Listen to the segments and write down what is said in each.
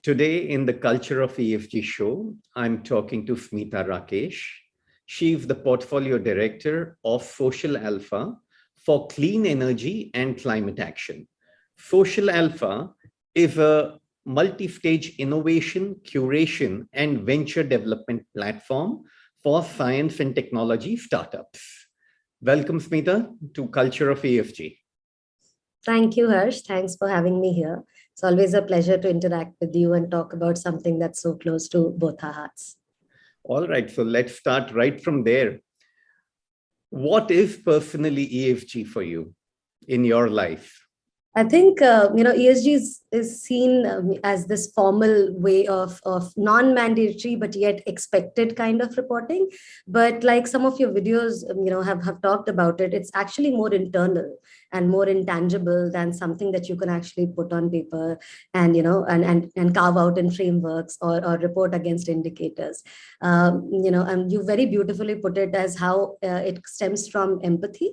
Today in the Culture of ESG show, I'm talking to Smita Rakesh. She's the portfolio director of Social Alpha for clean energy and climate action. Social Alpha is a multi-stage innovation, curation, and venture development platform for science and technology startups. Welcome, Smita, to Culture of ESG. Thank you, Harsh. Thanks for having me here. It's always a pleasure to interact with you and talk about something that's so close to both our hearts. All right, so let's start right from there. What is personally ESG for you in your life? I think, ESG is seen as this formal way of non-mandatory but yet expected kind of reporting. But like some of your videos, have talked about it, it's actually more internal and more intangible than something that you can actually put on paper and, and carve out in frameworks or report against indicators. And you very beautifully put it as how it stems from empathy.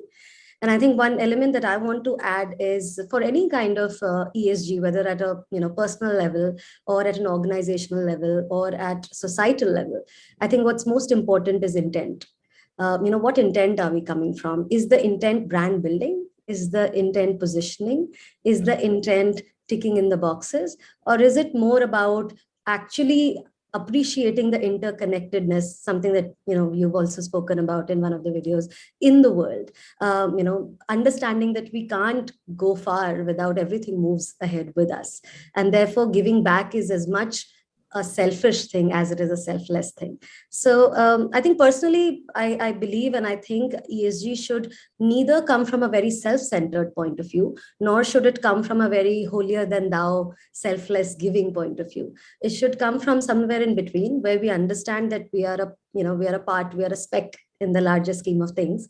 And I think one element that I want to add is for any kind of ESG, whether at a personal level or at an organizational level or at societal level, I think what's most important is intent. What intent are we coming from? Is the intent brand building? Is the intent positioning? Is the intent ticking in the boxes? Or is it more about actually appreciating the interconnectedness, something that you've also spoken about in one of the videos, in the world, understanding that we can't go far without everything moves ahead with us, and therefore giving back is as much a selfish thing as it is a selfless thing. So I think personally, I believe and I think ESG should neither come from a very self-centered point of view, nor should it come from a very holier than thou, selfless giving point of view. It should come from somewhere in between, where we understand that we are a speck in the larger scheme of things.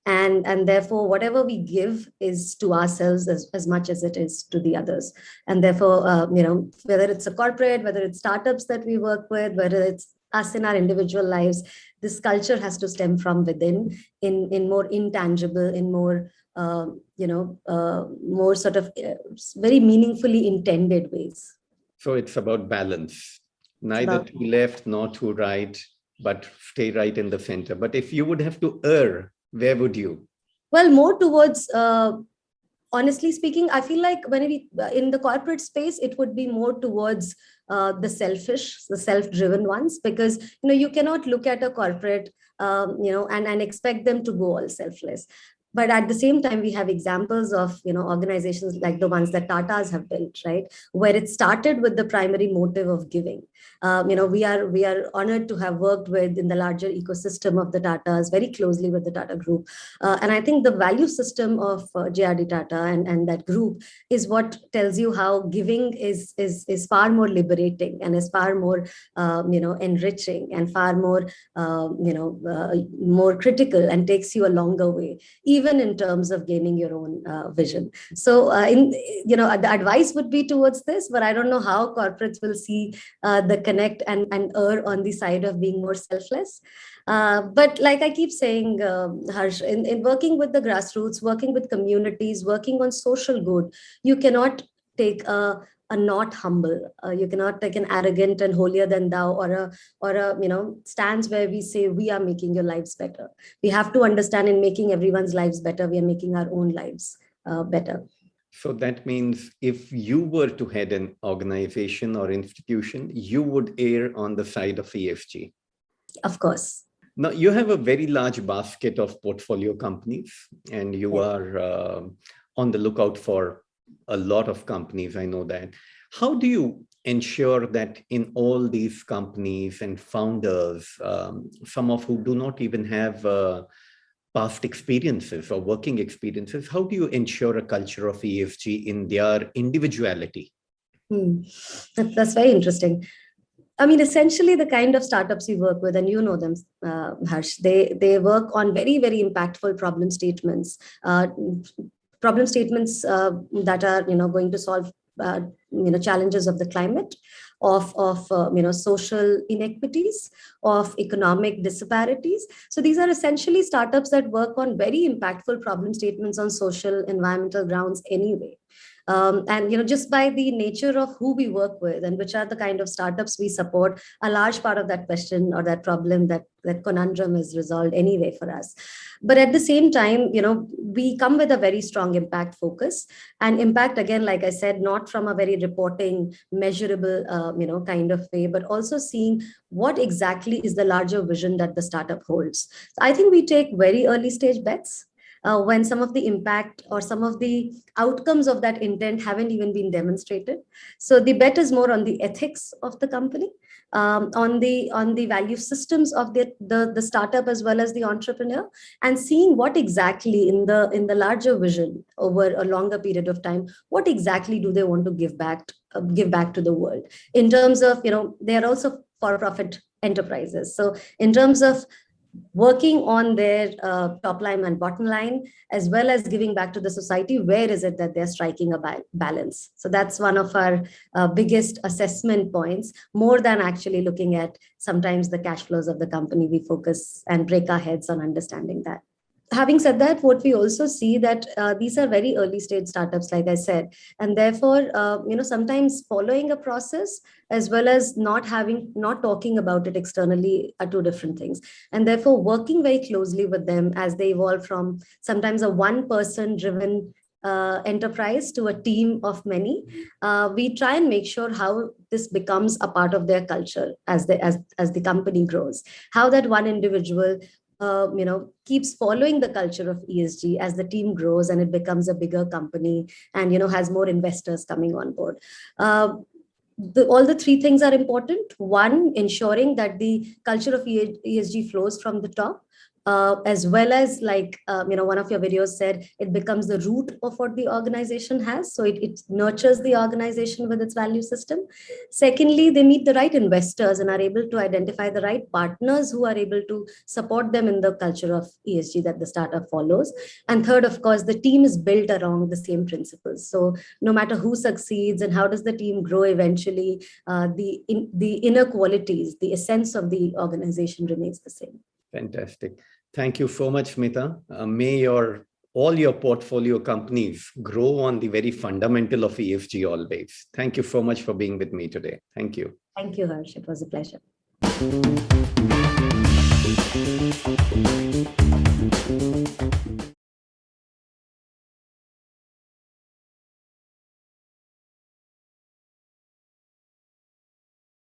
And therefore, whatever we give is to ourselves as much as it is to the others. And therefore, whether it's a corporate, whether it's startups that we work with, whether it's us in our individual lives, this culture has to stem from within in more intangible, in more, more sort of very meaningfully intended ways. So it's about balance, neither to left nor to right, but stay right in the center. But if you would have to err, where would you? Well, more towards, honestly speaking, I feel like when in the corporate space, it would be more towards the selfish, the self-driven ones, because, you cannot look at a corporate, and expect them to go all selfless. But at the same time, we have examples of, organizations like the ones that Tatas have built, right? Where it started with the primary motive of giving. We are honored to have worked with in the larger ecosystem of the Tatas, very closely with the Tata Group. And I think the value system of JRD Tata and that group is what tells you how giving is far more liberating and is far more, enriching and far more, more critical and takes you a longer way, even in terms of gaining your own vision. So, the advice would be towards this, but I don't know how corporates will see the connect and err on the side of being more selfless. But like I keep saying, Harsh, in working with the grassroots, working with communities, working on social good, you cannot take a not humble. You cannot take an arrogant and holier than thou or a stance where we say we are making your lives better. We have to understand in making everyone's lives better, we are making our own lives better. So that means if you were to head an organization or institution, you would err on the side of ESG. Of course. Now, you have a very large basket of portfolio companies, and you are on the lookout for a lot of companies. I know that. How do you ensure that in all these companies and founders, some of who do not even have past experiences or working experiences, how do you ensure a culture of ESG in their individuality? That's very interesting. I mean, essentially the kind of startups we work with, and you know them, Harsh, they work on very, very impactful problem statements that are, going to solve challenges of the climate, of social inequities, of economic disparities. So these are essentially startups that work on very impactful problem statements on social, environmental grounds anyway. And just by the nature of who we work with and which are the kind of startups we support, a large part of that question or that problem, that conundrum is resolved anyway for us. But at the same time, we come with a very strong impact focus, and impact, again, like I said, not from a very reporting, measurable, kind of way, but also seeing what exactly is the larger vision that the startup holds. So I think we take very early stage bets when some of the impact or some of the outcomes of that intent haven't even been demonstrated. So the bet is more on the ethics of the company, on the value systems of the startup as well as the entrepreneur, and seeing what exactly in the larger vision over a longer period of time, what exactly do they want to give back to the world in terms of, they are also for-profit enterprises. So in terms of working on their top line and bottom line, as well as giving back to the society, where is it that they're striking a balance? So that's one of our biggest assessment points, more than actually looking at sometimes the cash flows of the company. We focus and break our heads on understanding that. Having said that, what we also see that these are very early stage startups, like I said, and therefore, sometimes following a process as well as not talking about it externally are two different things. And therefore, working very closely with them as they evolve from sometimes a one-person driven enterprise to a team of many, we try and make sure how this becomes a part of their culture as the company grows, how that one individual keeps following the culture of ESG as the team grows and it becomes a bigger company and, has more investors coming on board. All the three things are important. One, ensuring that the culture of ESG flows from the top. As well as, like, one of your videos said, it becomes the root of what the organization has. So it nurtures the organization with its value system. Secondly, they meet the right investors and are able to identify the right partners who are able to support them in the culture of ESG that the startup follows. And third, of course, the team is built around the same principles. So no matter who succeeds and how does the team grow eventually, the inner qualities, the essence of the organization remains the same. Fantastic. Thank you so much, Smita. May all your portfolio companies grow on the very fundamental of ESG always. Thank you so much for being with me today. Thank you. Thank you, Harsh. It was a pleasure.